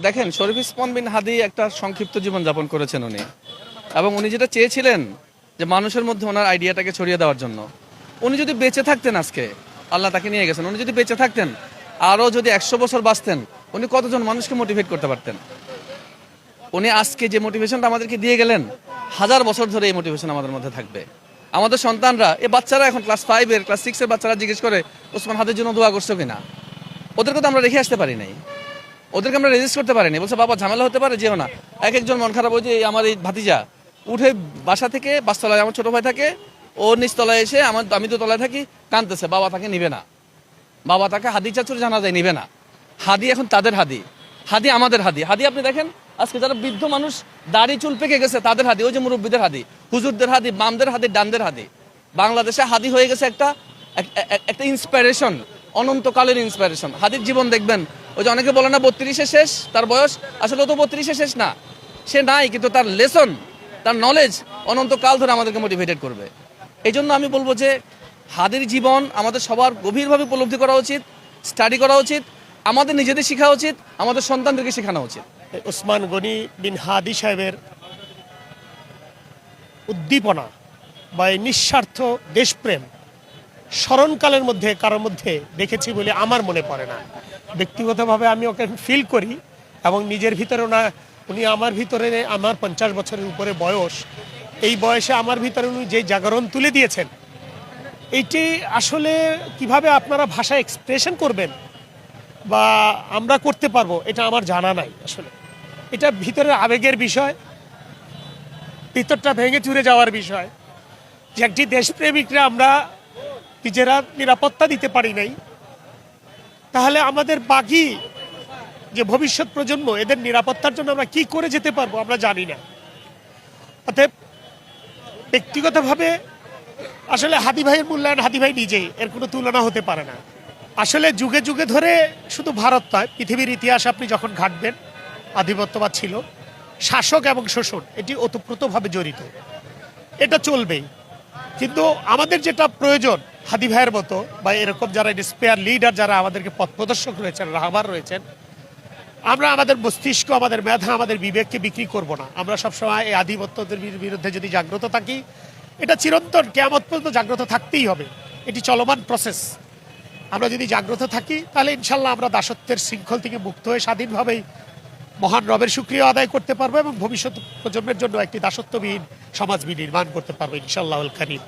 দেখেন, শরীফ ওসমান বিন হাদি একটা সংক্ষিপ্ত জীবনযাপন করেছেন উনি, এবং উনি যেটা চেয়েছিলেন যে মানুষের মধ্যে ওনার আইডিয়াটাকে ছড়িয়ে দেওয়ার জন্য, উনি যদি বেঁচে থাকতেন, আজকে আল্লাহ তাকে নিয়ে গেছেন, উনি যদি বেঁচে থাকতেন, আরও যদি 100 বছর বাঁচতেন, উনি কতজন মানুষকে মোটিভেট করতে পারতেন। উনি আজকে যে মোটিভেশনটা আমাদেরকে দিয়ে গেলেন, 1000 বছর ধরে এই মোটিভেশন আমাদের মধ্যে থাকবে। আমাদের সন্তানরা, এই বাচ্চারা এখন ক্লাস 5-এর ক্লাস 6-এর বাচ্চারা জিজ্ঞেস করে ওসমান হাদির জন্য দোয়া করছো কিনা। ওদেরকে তো আমরা রেখে আসতে পারি নাই, ওদেরকে আমরা রেজিস্ট করতে পারিনি। বলছে বাবা ঝামেলা হতে পারে, যেও না। এক একজন মন খারাপ হয়েছে, আমার এই ভাতিজা উঠে বাসা থেকে 5 তলায় আমার ছোট ভাই থাকে, ও নিচতলায় এসে আমি তো তলায় থাকি, কাঁদতেছে, বাবা তাকে নিবে না, বাবা তাকে হাদি চাচুর জানাজায় নিবে না। হাদি এখন তাদের হাদি, হাদি আমাদের হাদি। হাদি আপনি দেখেন, আজকে যারা বৃদ্ধ মানুষ দাড়ি চুল পেকে গেছে তাদের হাদি, ওই যে মুরব্বীদের হাদি, হুজুরদের হাদি, বামদের হাদি, ডানদের হাদি। বাংলাদেশে হাদি হয়ে গেছে একটা ইন্সপিরেশন, অনন্তকালের ইন্সপিরেশন। হাদির জীবন দেখবেন, ওই যে অনেকে বলে না 32-এ শেষ তার বয়স, আসলে ও তো 32-এ শেষ না, সে নাই, কিন্তু তার লেসন, তার নলেজ অনন্তকাল ধরে আমাদেরকে মোটিভেটেড করবে। এই জন্য আমি বলবো যে হাদির জীবন আমাদের সবার গভীরভাবে উপলব্ধি করা উচিত, স্টাডি করা উচিত, আমাদের নিজেদের শেখা উচিত, আমাদের সন্তানদেরকে শেখানো উচিত। ওসমান গনি বিন হাদি সাহেবের উদ্দীপনা বা এই নিঃস্বার্থ দেশপ্রেম স্মরণকালের মধ্যে কারোর মধ্যে দেখেছি বলে আমার মনে পড়ে না। ব্যক্তিগতভাবে আমি ওকে ফিল করি, এবং নিজের ভিতরে উনি আমার ভিতরে, আমার 50 বছরের উপরে বয়স, এই বয়সে আমার ভিতরে উনি যে জাগরণ তুলে দিয়েছেন, এইটি আসলে কিভাবে আপনারা ভাষা এক্সপ্রেশন করবেন বা আমরা করতে পারবো এটা আমার জানা নাই। আসলে এটা ভিতরের আবেগের বিষয়, ভিতরটা ভেঙে চুরে যাওয়ার বিষয়, যে একটি দেশপ্রেমিকরা আমরা নিজেরা নিরাপত্তা দিতে পারি নাই, তাহলে আমাদের বাকি যে ভবিষ্যৎ প্রজন্ম, এদের নিরাপত্তার জন্য আমরা কি করে যেতে পারবো আমরা জানি না। অতএব ব্যক্তিগতভাবে আসলে হাদি ভাইয়ের মূল্যায়ন হাদি ভাই নিজেই, এর কোনো তুলনা হতে পারে না। আসলে যুগে যুগে ধরে শুধু ভারত নয়, পৃথিবীর ইতিহাস আপনি যখন ঘাটবেন, আধিপত্যবাদ ছিল, শাসক এবং শোষণ এটি ওতপ্রোতভাবে জড়িত, এটা চলবেই। কিন্তু আমাদের যেটা প্রয়োজন, হাদি ভাইয়ের মতো বা এরকম যারা ইন্সপায়ার লিডার, যারা আমাদেরকে পথ প্রদর্শক রয়েছেন, রাহবার রয়েছেন, আমরা আমাদের মস্তিষ্ক, আমাদের মেধা, আমাদের বিবেককে বিক্রি করব না। আমরা সবসময় এই আধিপত্যদের বিরুদ্ধে যদি জাগ্রত থাকি, এটা চিরন্তন কিয়ামত পর্যন্ত জাগ্রত থাকতেই হবে, এটি চলমান প্রসেস। আমরা যদি জাগ্রত থাকি, তাহলে ইনশাল্লাহ আমরা দাসত্বের শৃঙ্খল থেকে মুক্ত হয়ে স্বাধীনভাবেই মহান রবের শুকরিয়া আদায় করতে পারবো, এবং ভবিষ্যৎ প্রজন্মের জন্য একটি দাসত্ববিহীন সমাজ নির্মাণ করতে পারবো ইনশাআল্লাহুল কারীম।